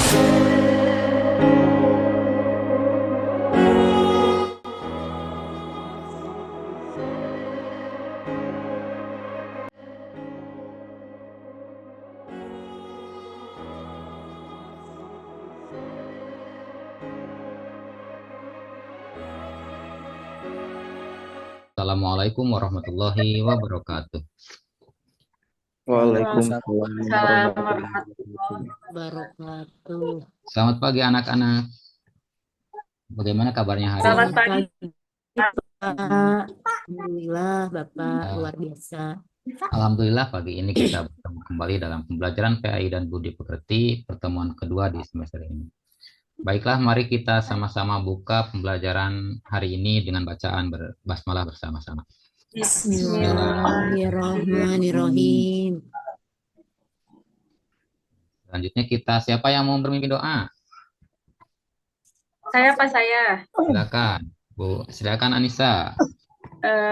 Assalamualaikum warahmatullahi wabarakatuh. Waalaikumsalam Waalaikumsalam warahmatullahi warahmatullahi wabarakatuh. Selamat pagi anak-anak. Bagaimana kabarnya hari Selamat ini? pagi. Pak. Alhamdulillah Bapak Ya, luar biasa. Alhamdulillah pagi ini kita bertemu kembali dalam pembelajaran PAI dan Budi Pekerti pertemuan kedua di semester ini. Baiklah, mari kita sama-sama buka pembelajaran hari ini dengan bacaan basmalah bersama-sama. Bismillahirrahmanirrahim. Selanjutnya siapa yang mau bermimpi doa? Saya Pak saya. Silakan, Bu. Silakan Anissa.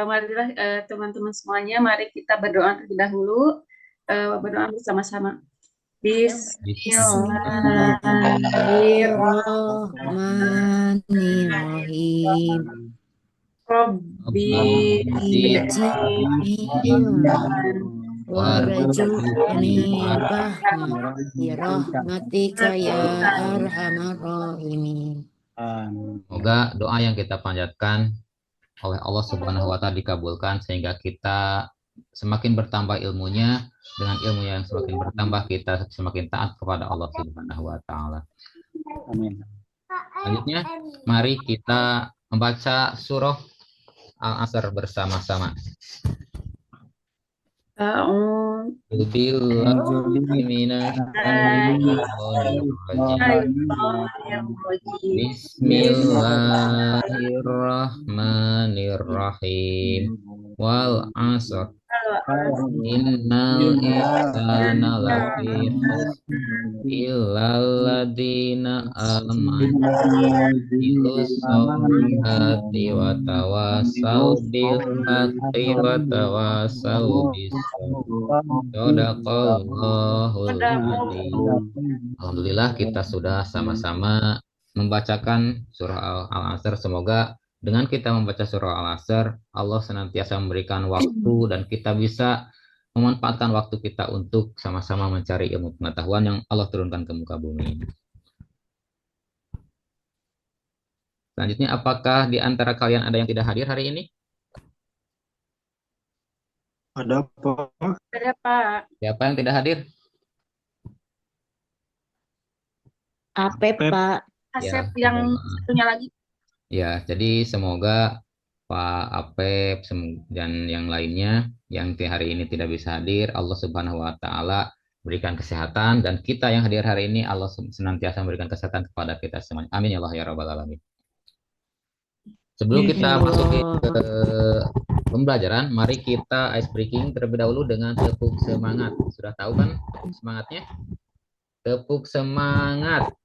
Marilah teman-teman semuanya, mari kita berdoa terlebih dahulu. Berdoa bersama-sama. Bismillahirrahmanirrahim. Robbi warzuqni birahmatika ya arhamar rahimin. Semoga doa yang kita panjatkan oleh Allah Subhanahu wa Ta'ala dikabulkan sehingga kita semakin bertambah ilmunya. Dengan ilmu yang semakin bertambah kita semakin taat kepada Allah Subhanahu wa Ta'ala. Amin. Selanjutnya mari kita membaca surah Al-Asr bersama-sama. Bismillahirrahmanirrahim. Wal 'asr innal insana lafi khusr illal ladzina amanu hati wa tawassaw bil haqqi wa tawassaw bis Sadaqallahul adzim. Alhamdulillah kita sudah sama-sama membacakan surah Al-Asr. Semoga dengan kita membaca surah Al-Asr, Allah senantiasa memberikan waktu dan kita bisa memanfaatkan waktu kita untuk sama-sama mencari ilmu pengetahuan yang Allah turunkan ke muka bumi. Selanjutnya, apakah di antara kalian ada yang tidak hadir hari ini? Ada Pak. Ada Pak. Siapa yang tidak hadir? Apep Pak. Asep Ya, yang satunya lagi. Ya, jadi semoga Pak Apep dan yang lainnya yang hari ini tidak bisa hadir, Allah Subhanahu wa Ta'ala berikan kesehatan, dan kita yang hadir hari ini Allah senantiasa memberikan kesehatan kepada kita semuanya. Amin ya Allah ya Rabbal Alamin. Sebelum kita masuk ke pembelajaran, mari kita ice breaking terlebih dahulu dengan tepuk semangat. Sudah tahu kan tepuk semangatnya? Tepuk semangat.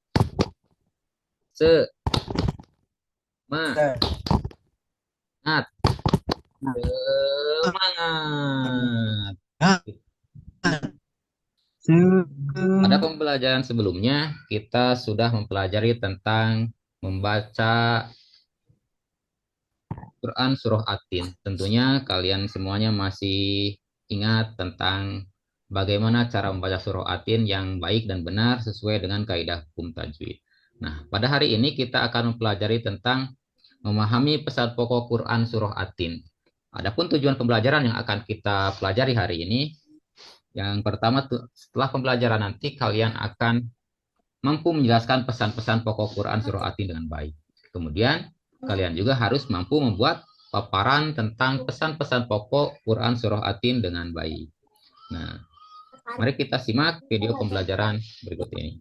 Semangat. Pada pembelajaran sebelumnya, kita sudah mempelajari tentang membaca Quran Surah At-Tin. Tentunya kalian semuanya masih ingat tentang bagaimana cara membaca Surah At-Tin yang baik dan benar sesuai dengan kaidah hukum tajwid. Nah, pada hari ini kita akan mempelajari tentang memahami pesan pokok Quran Surah At-Tin. Adapun tujuan pembelajaran yang akan kita pelajari hari ini, yang pertama, setelah pembelajaran nanti kalian akan mampu menjelaskan pesan-pesan pokok Quran Surah At-Tin dengan baik. Kemudian kalian juga harus mampu membuat paparan tentang pesan-pesan pokok Quran Surah At-Tin dengan baik. Nah, mari kita simak video pembelajaran berikut ini.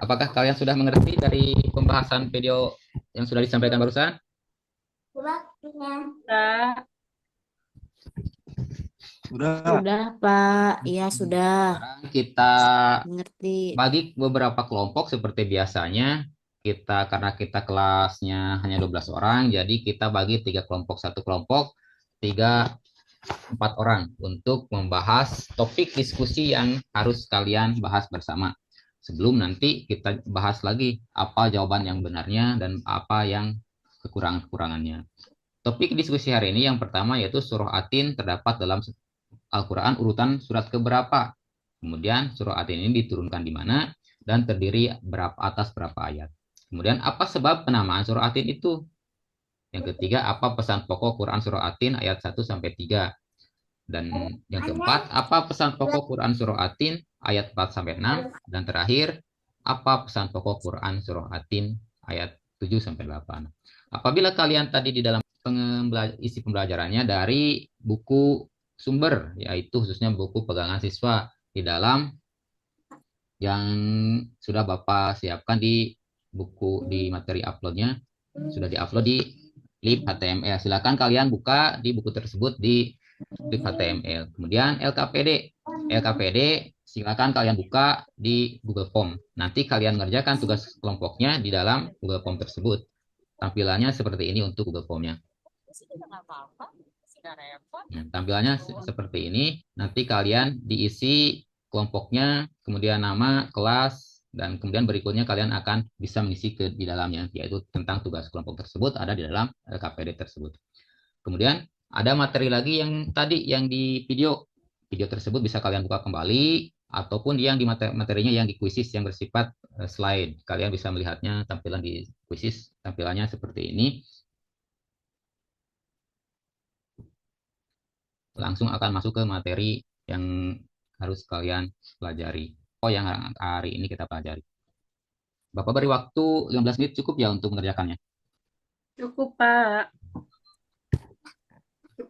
Apakah kalian sudah mengerti dari pembahasan video yang sudah disampaikan barusan? Sudah Pak, iya sudah. Sekarang kita Mengerti. bagi beberapa kelompok seperti biasanya. Karena kita kelasnya hanya 12 orang, jadi kita bagi 3 kelompok. Satu kelompok 3 4 orang untuk membahas topik diskusi yang harus kalian bahas bersama. Sebelum nanti kita bahas lagi apa jawaban yang benarnya dan apa yang kekurangan-kekurangannya. Topik diskusi hari ini yang pertama yaitu surah Atin terdapat dalam Al-Quran urutan surat keberapa. Kemudian surah Atin ini diturunkan di mana dan terdiri atas berapa ayat. Kemudian apa sebab penamaan surah Atin itu? Yang ketiga, apa pesan pokok Quran surah Atin ayat 1 sampai 3? Dan yang keempat, apa pesan pokok Quran surah Atin ayat 4 sampai 6? Dan terakhir, apa pesan pokok Quran surah Atin ayat 7 sampai 8? Apabila kalian tadi di dalam isi pembelajarannya dari buku sumber, yaitu khususnya buku pegangan siswa di dalam yang sudah Bapak siapkan di buku di materi uploadnya, sudah diupload di lib HTML. Silakan kalian buka di buku tersebut di lib HTML. Kemudian LKPD silakan kalian buka di Google Form. Nanti kalian mengerjakan tugas kelompoknya di dalam Google Form tersebut. Tampilannya seperti ini untuk Google Form-nya. Nah, tampilannya seperti ini. Nanti kalian diisi kelompoknya, kemudian nama, kelas, dan kemudian berikutnya kalian akan bisa mengisi di dalamnya, yaitu tentang tugas kelompok tersebut ada di dalam LKPD tersebut. Kemudian ada materi lagi yang tadi yang di video tersebut bisa kalian buka kembali, ataupun yang di materinya yang di quizzes yang bersifat slide. Kalian bisa melihatnya tampilan di quizzes, tampilannya seperti ini. Langsung akan masuk ke materi yang harus kalian pelajari. Yang hari ini kita pelajari. Bapak beri waktu 15 menit cukup ya untuk mengerjakannya? Cukup, Pak.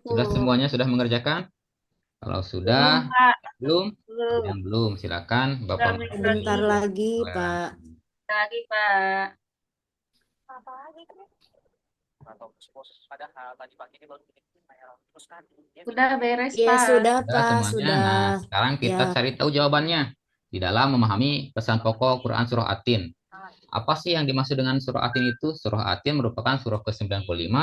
Sudah semuanya sudah mengerjakan? Kalau sudah, belum? Yang belum, silakan Bapak. Bentar lagi, Pak. Lagi, Pak. Sudah beres, Ya, Pak. sudah, Sudah Pak. semuanya. Sudah. Nah, sekarang kita Ya. cari tahu jawabannya di dalam memahami pesan pokok Quran Surah Atin. Apa sih yang dimaksud dengan surah Atin itu? Surah Atin merupakan surah ke-95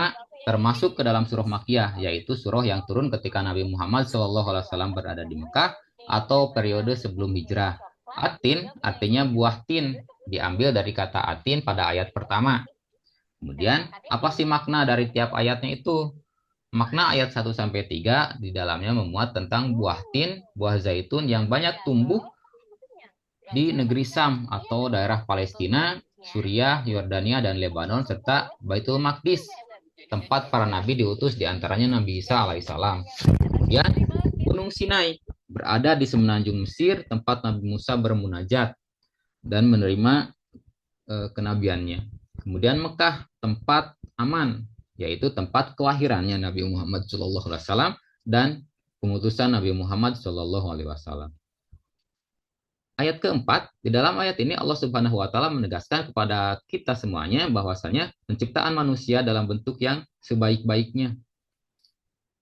termasuk ke dalam surah Makkiyah, yaitu surah yang turun ketika Nabi Muhammad SAW berada di Mekah atau periode sebelum hijrah. Atin artinya buah tin, diambil dari kata atin pada ayat pertama. Kemudian, apa sih makna dari tiap ayatnya itu? Makna ayat 1 sampai 3 di dalamnya memuat tentang buah tin, buah zaitun yang banyak tumbuh di negeri Sam atau daerah Palestina, Suriah, Yordania, dan Lebanon, serta Baitul Maqdis, tempat para nabi diutus di antaranya Nabi Isa alaihissalam. Kemudian Gunung Sinai berada di semenanjung Mesir, tempat Nabi Musa bermunajat dan menerima kenabiannya. Kemudian Mekah, tempat aman, yaitu tempat kelahirannya Nabi Muhammad SAW dan pengutusan Nabi Muhammad SAW. Ayat keempat, di dalam ayat ini Allah Subhanahu wa Ta'ala menegaskan kepada kita semuanya bahwasanya penciptaan manusia dalam bentuk yang sebaik-baiknya.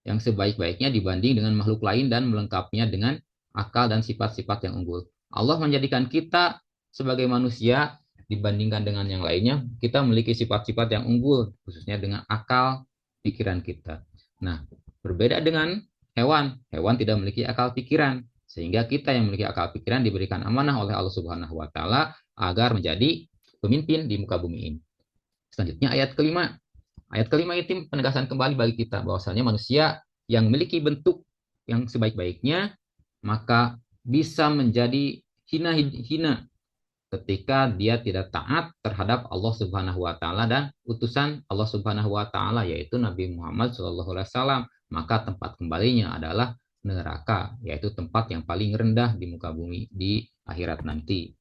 Yang sebaik-baiknya dibanding dengan makhluk lain dan melengkapinya dengan akal dan sifat-sifat yang unggul. Allah menjadikan kita sebagai manusia dibandingkan dengan yang lainnya, kita memiliki sifat-sifat yang unggul, khususnya dengan akal pikiran kita. Nah, berbeda dengan hewan. Hewan tidak memiliki akal pikiran. Sehingga kita yang memiliki akal pikiran diberikan amanah oleh Allah Subhanahu wa Ta'ala agar menjadi pemimpin di muka bumi ini. Selanjutnya ayat kelima. Ayat kelima itu penegasan kembali bagi kita bahwasanya manusia yang memiliki bentuk yang sebaik-baiknya maka bisa menjadi hina ketika dia tidak taat terhadap Allah Subhanahu wa Ta'ala dan utusan Allah Subhanahu wa Ta'ala, yaitu Nabi Muhammad SAW. Maka tempat kembalinya adalah neraka, yaitu tempat yang paling rendah di muka bumi di akhirat nanti.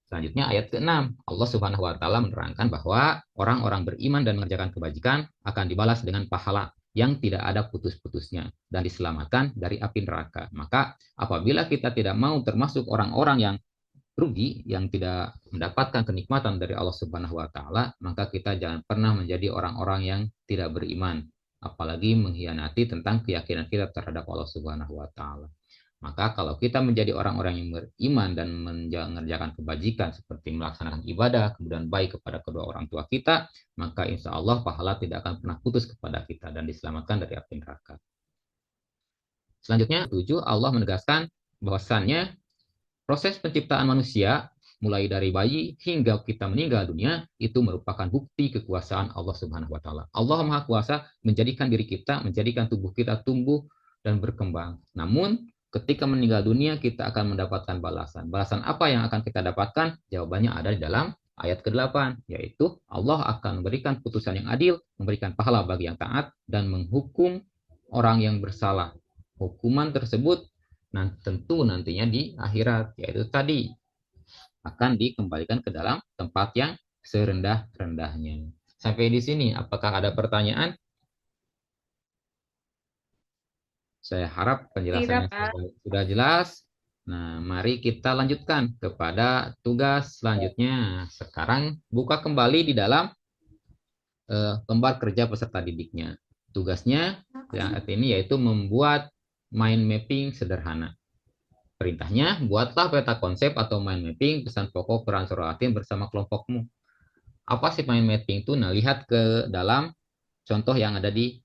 Selanjutnya ayat ke-6, Allah Subhanahu wa Ta'ala menerangkan bahwa orang-orang beriman dan mengerjakan kebajikan akan dibalas dengan pahala yang tidak ada putus-putusnya dan diselamatkan dari api neraka. Maka apabila kita tidak mau termasuk orang-orang yang rugi, yang tidak mendapatkan kenikmatan dari Allah Subhanahu wa Ta'ala, maka kita jangan pernah menjadi orang-orang yang tidak beriman, apalagi mengkhianati tentang keyakinan kita terhadap Allah Subhanahu wa Ta'ala. Maka kalau kita menjadi orang-orang yang beriman dan mengerjakan kebajikan seperti melaksanakan ibadah, kemudian baik kepada kedua orang tua kita, maka insya Allah pahala tidak akan pernah putus kepada kita dan diselamatkan dari api neraka. Selanjutnya, 7, Allah menegaskan bahwasannya proses penciptaan manusia, mulai dari bayi hingga kita meninggal dunia, itu merupakan bukti kekuasaan Allah Subhanahu wa Ta'ala. Allah Maha Kuasa menjadikan diri kita, menjadikan tubuh kita tumbuh dan berkembang. Namun, ketika meninggal dunia, kita akan mendapatkan balasan. Balasan apa yang akan kita dapatkan? Jawabannya ada di dalam ayat ke-8, yaitu Allah akan memberikan putusan yang adil, memberikan pahala bagi yang taat, dan menghukum orang yang bersalah. Hukuman tersebut tentu nantinya di akhirat, yaitu tadi akan dikembalikan ke dalam tempat yang serendah-rendahnya. Sampai di sini, apakah ada pertanyaan? Saya harap penjelasannya Tidak, Pak. sudah jelas. Nah, mari kita lanjutkan kepada tugas selanjutnya. Sekarang buka kembali di dalam lembar kerja peserta didiknya. Tugasnya saat ini yaitu membuat mind mapping sederhana. Perintahnya, buatlah peta konsep atau mind mapping pesan pokok Quran Surah Yasin bersama kelompokmu. Apa sih mind mapping itu? Nah, lihat ke dalam contoh yang ada di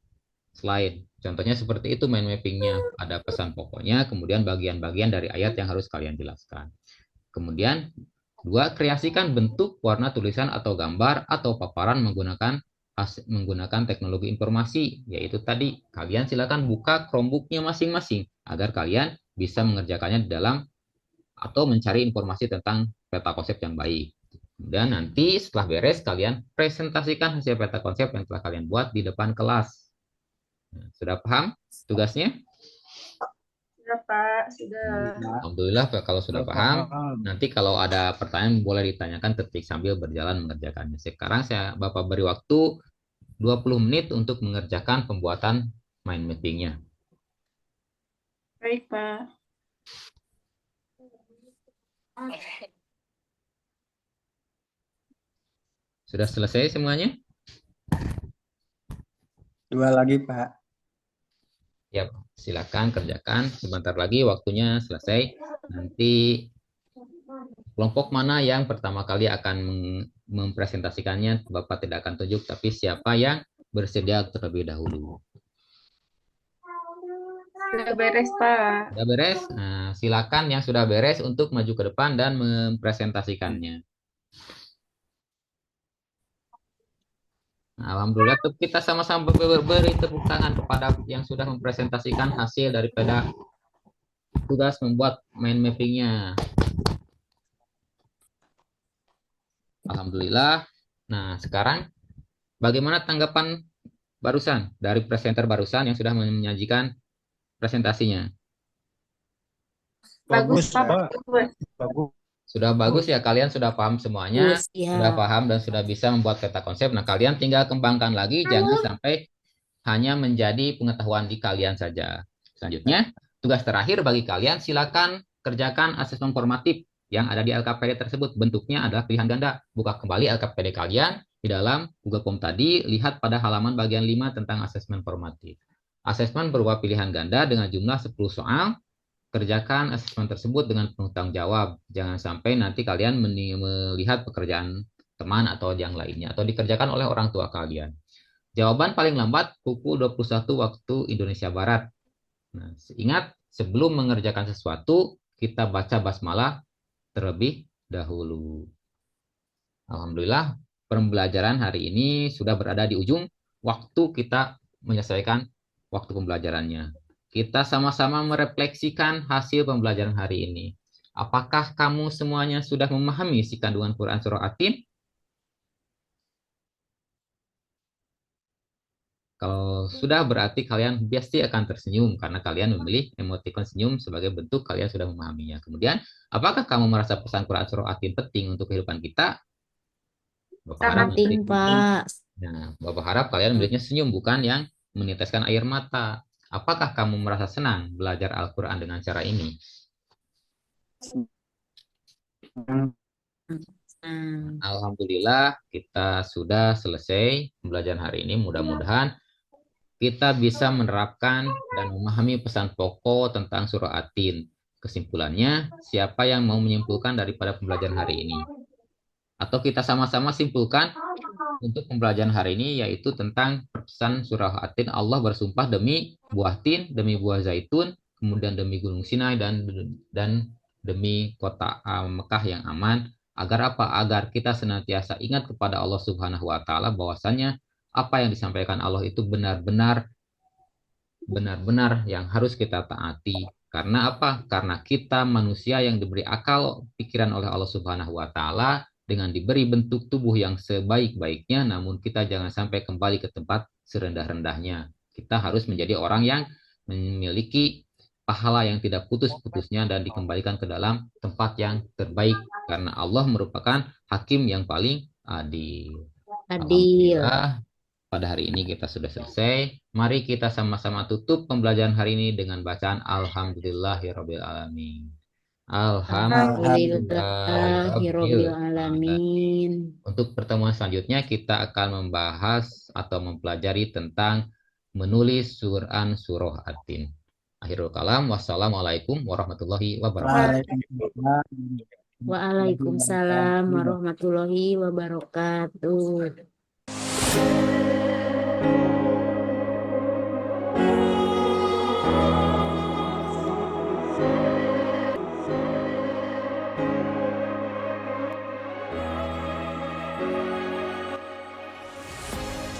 slide. Contohnya seperti itu mind mappingnya. Ada pesan pokoknya, kemudian bagian-bagian dari ayat yang harus kalian jelaskan. Kemudian, 2, kreasikan bentuk, warna, tulisan, atau gambar, atau paparan menggunakan teknologi informasi, yaitu tadi kalian silakan buka Chromebook-nya masing-masing agar kalian bisa mengerjakannya di dalam atau mencari informasi tentang peta konsep yang baik. Dan nanti setelah beres kalian presentasikan hasil peta konsep yang telah kalian buat di depan kelas. Sudah paham tugasnya? Sudah, Pak. Sudah. Alhamdulillah kalau sudah paham. Nanti kalau ada pertanyaan boleh ditanyakan ketik sambil berjalan mengerjakannya. Sekarang Bapak beri waktu 20 menit untuk mengerjakan pembuatan mind mapping-nya. Baik, Pak. Sudah selesai semuanya? 2 lagi, Pak. Ya, silakan kerjakan. Sebentar lagi waktunya selesai. Nanti kelompok mana yang pertama kali akan mempresentasikannya, Bapak tidak akan tunjuk, tapi siapa yang bersedia terlebih dahulu. Sudah beres, Pak. Sudah beres? Nah, silakan yang sudah beres untuk maju ke depan dan mempresentasikannya. Nah, alhamdulillah, kita sama-sama beri tepuk tangan kepada yang sudah mempresentasikan hasil daripada tugas membuat mind mapping-nya. Alhamdulillah. Nah, sekarang bagaimana tanggapan barusan dari presenter barusan yang sudah menyajikan presentasinya? Bagus, Pak. Bagus. Bagus. Sudah bagus ya, kalian sudah paham semuanya, Bagus, ya. sudah paham dan sudah bisa membuat peta konsep. Nah, kalian tinggal kembangkan lagi, jangan sampai hanya menjadi pengetahuan di kalian saja. Selanjutnya, tugas terakhir bagi kalian, silakan kerjakan asesmen formatif yang ada di LKPD tersebut. Bentuknya adalah pilihan ganda. Buka kembali LKPD kalian di dalam Google Form tadi, lihat pada halaman bagian 5 tentang asesmen formatif. Asesmen berupa pilihan ganda dengan jumlah 10 soal. Kerjakan asesmen tersebut dengan penuh tanggung jawab. Jangan sampai nanti kalian melihat pekerjaan teman atau yang lainnya, atau dikerjakan oleh orang tua kalian. Jawaban paling lambat pukul 21 waktu Indonesia Barat. Nah, ingat, sebelum mengerjakan sesuatu, kita baca basmalah terlebih dahulu. Alhamdulillah, pembelajaran hari ini sudah berada di ujung waktu kita menyelesaikan waktu pembelajarannya. Kita sama-sama merefleksikan hasil pembelajaran hari ini. Apakah kamu semuanya sudah memahami isi kandungan Quran Surah At-Tin? Kalau sudah, berarti kalian pasti akan tersenyum karena kalian memilih emotikon senyum sebagai bentuk kalian sudah memahaminya. Kemudian, apakah kamu merasa pesan Quran Surah At-Tin penting untuk kehidupan kita? Bapak harap Penting, Pak. Nah, Bapak harap kalian melihatnya senyum, bukan yang meneteskan air mata. Apakah kamu merasa senang belajar Al-Quran dengan cara ini? Alhamdulillah, kita sudah selesai pembelajaran hari ini. Mudah-mudahan kita bisa menerapkan dan memahami pesan pokok tentang surah At-Tin. Kesimpulannya, siapa yang mau menyimpulkan daripada pembelajaran hari ini? Atau kita sama-sama simpulkan untuk pembelajaran hari ini, yaitu tentang pesan surah At-Tin. Allah bersumpah demi buah tin, demi buah zaitun, kemudian demi Gunung Sinai dan demi kota Mekah yang aman. Agar apa? Agar kita senantiasa ingat kepada Allah Subhanahu wa taala bahwasanya apa yang disampaikan Allah itu benar-benar yang harus kita taati. Karena apa? Karena kita manusia yang diberi akal pikiran oleh Allah Subhanahu wa taala dengan diberi bentuk tubuh yang sebaik-baiknya, namun kita jangan sampai kembali ke tempat serendah-rendahnya. Kita harus menjadi orang yang memiliki pahala yang tidak putus-putusnya dan dikembalikan ke dalam tempat yang terbaik karena Allah merupakan hakim yang paling adil. Adil. Alhamdulillah, pada hari ini kita sudah selesai. Mari kita sama-sama tutup pembelajaran hari ini dengan bacaan Alhamdulillahirabbil alamin. Alhamdulillahirabbil Alhamdulillahirabbil alamin. alamin. Untuk pertemuan selanjutnya kita akan membahas atau mempelajari tentang menulis Quran surah At-Tin. Akhirul kalam, wassalamualaikum warahmatullahi wabarakatuh. Waalaikumsalam warahmatullahi wabarakatuh.